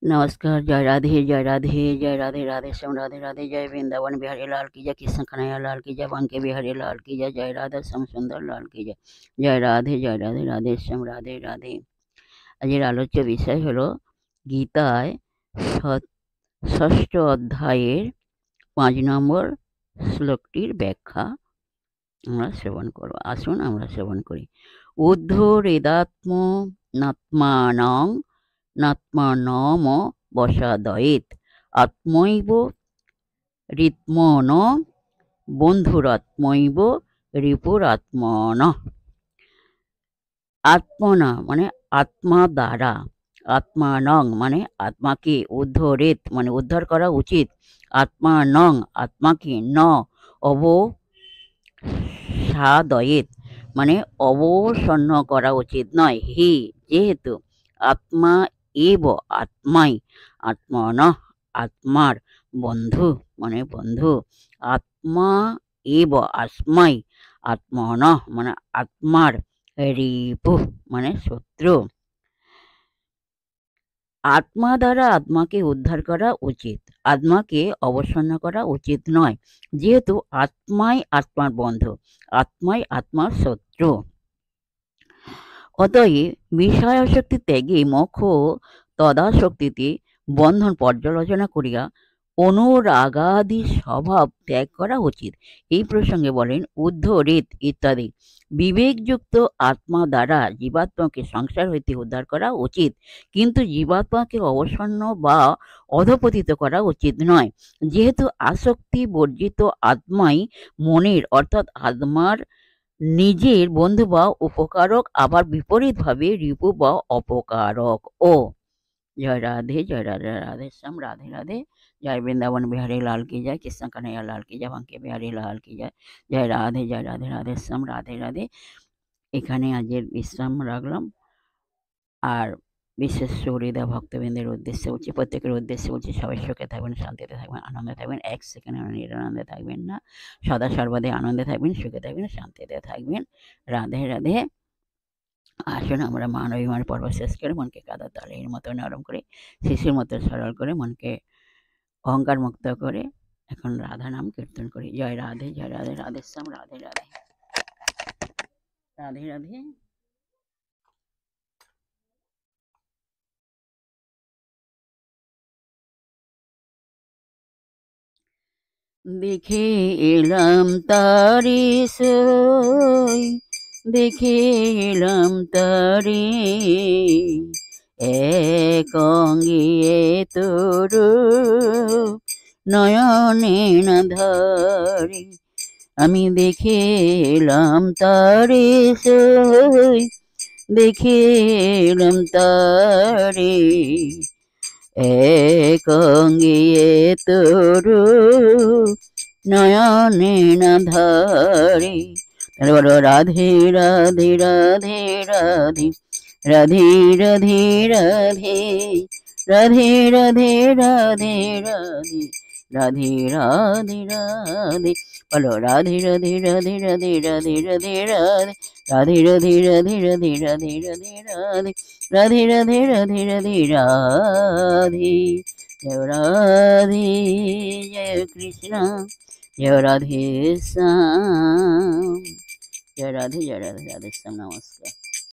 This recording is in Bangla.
नमस्कार। जय राधे, जय राधे, जय राधे राधे श्याम राधे राधे, जय वृंदावन बिहारी लाल की जय, कृष्ण कन्हैया लाल की जय, बांके बिहारी लाल की जय, जय राधा श्याम सुंदर लाल की जय, जय राधे, जय राधे राधे श्याम राधे राधे। আজকের আলোচ্য বিষয় হলো গীতায় ষষ্ঠ অধ্যায়ের 5 নম্বর শ্লোকটির ব্যাখ্যা আমরা শ্রবণ করব। আসুন আমরা শ্রবণ করি। ঊর্ধ্বরেদাত্ম নাত্মানং নাত্মানম বসাদয়েৎ আত্মৈব রিত্মন বন্ধুরাত্মৈব রিপুরাত্মন। আত্মনা মানে আত্মা দ্বারা, আত্মানং মানে আত্মাকে, উদ্ধরেত মানে উদ্ধার করা উচিত, আত্মানং আত্মাকে, ন অবসাদয়েৎ মানে অবসন্ন করা উচিত নয়, হি যেহেতু, আত্মা এব আত্মাই, আত্মন আত্মার, বন্ধু মানে বন্ধু, আত্মা এব আসমাই আত্মন মানে আত্মার, রিপু মানে শত্রু। আত্মা দ্বারা আত্মাকে উদ্ধার করা উচিত, আত্মাকে অবসন্ন করা উচিত নয়, যেহেতু আত্মাই আত্মার বন্ধু, আত্মাই আত্মার শত্রু। অতএব বিষয়াসক্তি ত্যাগে মোক্ষ তদাসক্তিতে বন্ধন পর্যালোচনা করিয়া অনুরাগাদি স্বভাব ত্যাগ করা উচিত। এই প্রসঙ্গে বলেন ঊর্ধ্বরেত ইত্যাদি বিবেকযুক্ত আত্মা দ্বারা জীবাত্মাকে সংসার হইতে উদ্ধার করা উচিত, কিন্তু জীবাত্মাকে অবসন্ন বা অধপতিত করা উচিত নয়, যেহেতু আসক্তি বর্জিত আত্মাই মনের অর্থাৎ আত্মার নিজের বন্ধু বা উপকারক, আবার বিপরীতভাবে রিপু বা অপকারক। ও জয় রাধে, জয় রাধে রাধে শ্যাম রাধে রাধে, জয় বৃন্দাবন বিহারী লাল কি জয়, কৃষ্ণ কন্হैया লাল কি জয়, বাঁকে বিহারী লাল কি জয়, জয় রাধে, জয় রাধে রাধে শ্যাম রাধে রাধে। এখানে আজকের বিশ্রাম রাখলাম। আর বিশেষ হৃদয় ভক্তবৃন্দের উদ্দেশ্যে বলছি, প্রত্যেকের উদ্দেশ্যে বলছি, সবাই সুখে থাকবেন, শান্তিতে থাকবেন, আনন্দে থাকবেন, এক সেকেন্ডে নিরানন্দে থাকবেন না, সদা সর্বদাই আনন্দে থাকবেন, সুখে থাকবেন, শান্তিতে থাকবেন। রাধে রাধে। আসুন আমরা মান অভিমান পর্ব শেষ করে মনকে কাদা তালের মতো নরম করে, শিশুর মতো সরল করে, মনকে অহংকার মুক্ত করে এখন রাধা নাম কীর্তন করি। জয় রাধে, জয় রাধে রাধে শ্যাম রাধে রাধে, রাধে রাধে। দেখে এলাম তারি সই, দেখে এলাম তারি, এক অঙ্গে তোর নয়নে না ধরি, আমি দেখে এলাম তারি সই, দেখে এলাম তারি, এক অঙ্গে তোর নয়নে না ধরি। তাহলে বলো রাধে রাধে রাধে রাধে, রাধে রাধে রাধে, রাধে রাধে রাধে রাধে, রাধে রাধে রাধে। বলো রাধে রাধে রাধে রাধে রাধে রাধে রাধে, রাধে রাধে রাধে রাধে রাধে রাধে রাধে, রাধে রাধে রাধে রাধে রাধে। জয় রাধে, জয় কৃষ্ণ, জয় রাধে শ্যাম, জয় রাধে, জয় রাধে রাধে শ্যাম। নমস্কার।